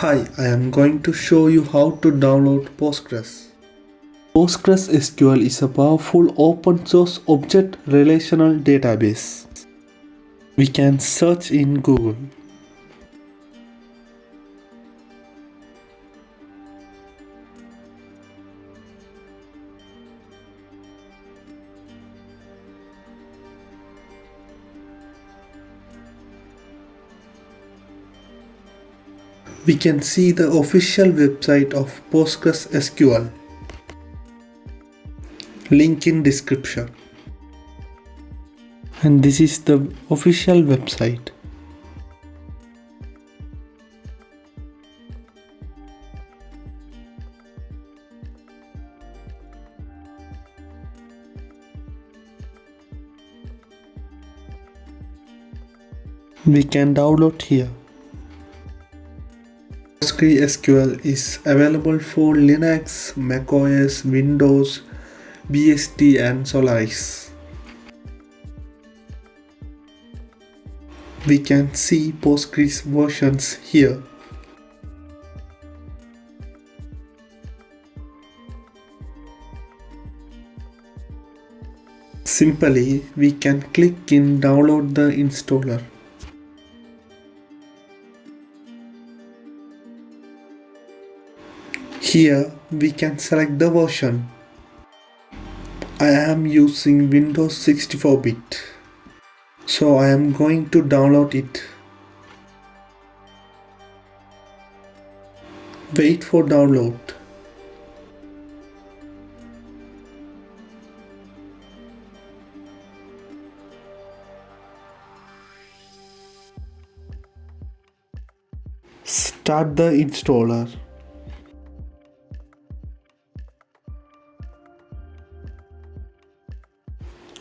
Hi, I am going to show you how to download Postgres. PostgreSQL is a powerful open source object relational database. We can search in Google. We can see the official website of PostgreSQL. Link in description. And this is the official website. We can download here. PostgreSQL is available for Linux, macOS, Windows, BSD and Solaris. We can see Postgres versions here. Simply, we can click in download the installer. Here we can select the version. I am using Windows 64-bit, so I am going to download it. Wait for download. Start the installer.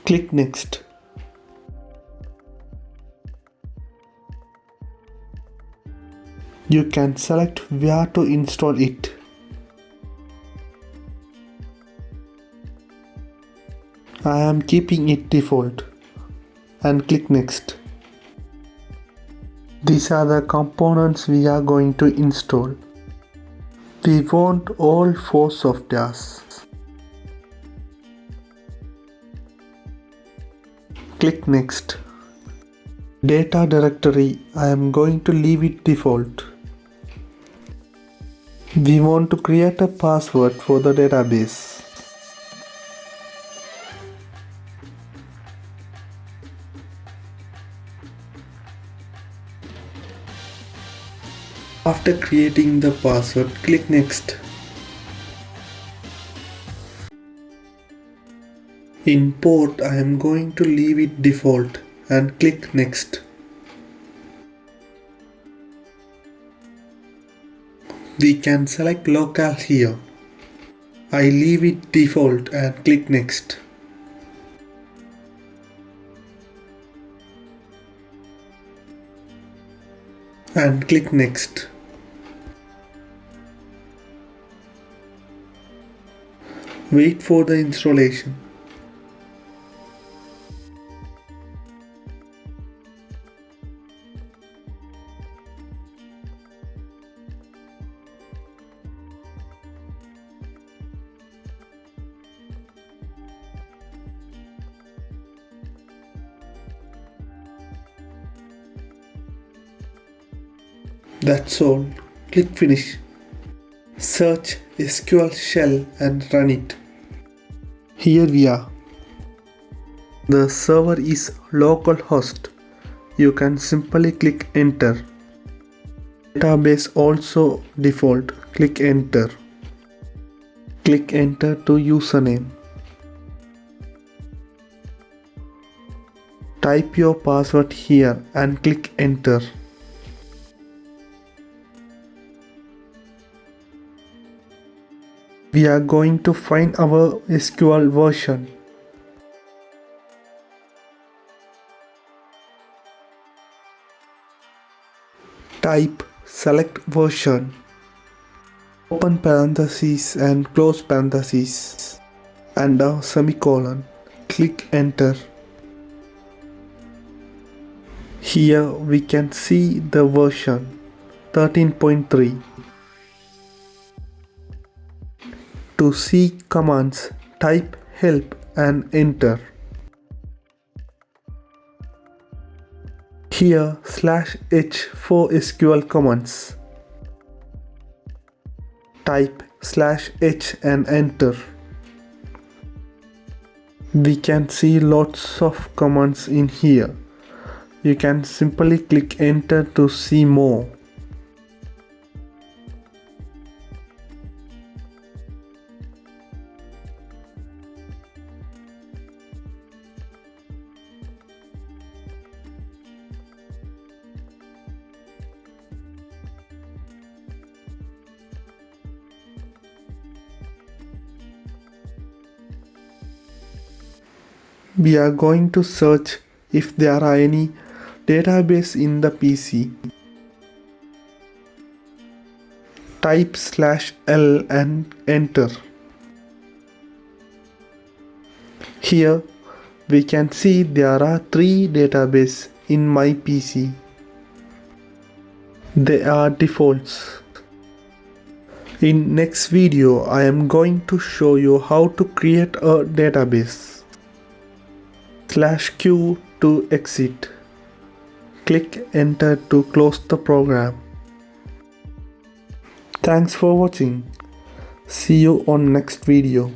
Click Next. You can select where to install it. I am keeping it default and click Next. These are the components we are going to install. We want all 4 softwares. Click Next. Data directory, I am going to leave it default. We want to create a password for the database. After creating the password, click Next. In port, I am going to leave it default and click Next. We can select local here. I leave it default and click Next. And click Next. Wait for the installation. That's all. Click Finish. Search SQL shell and run it. Here we are. The server is localhost. You can simply click Enter. Database also default. Click Enter. Click Enter to username. Type your password here and click Enter. We are going to find our SQL version. Type select version. Open parentheses and close parentheses and a semicolon. Click Enter. Here we can see the version 13.3. To see commands, type help and enter. Here /h for SQL commands. Type /h and enter. We can see lots of commands in here. You can simply click enter to see more. We are going to search if there are any database in the PC. Type /l and enter. Here we can see there are 3 databases in my PC. They are defaults. In next video I am going to show you how to create a database. /q to exit. Click enter to close the program. Thanks for watching. See you on next video.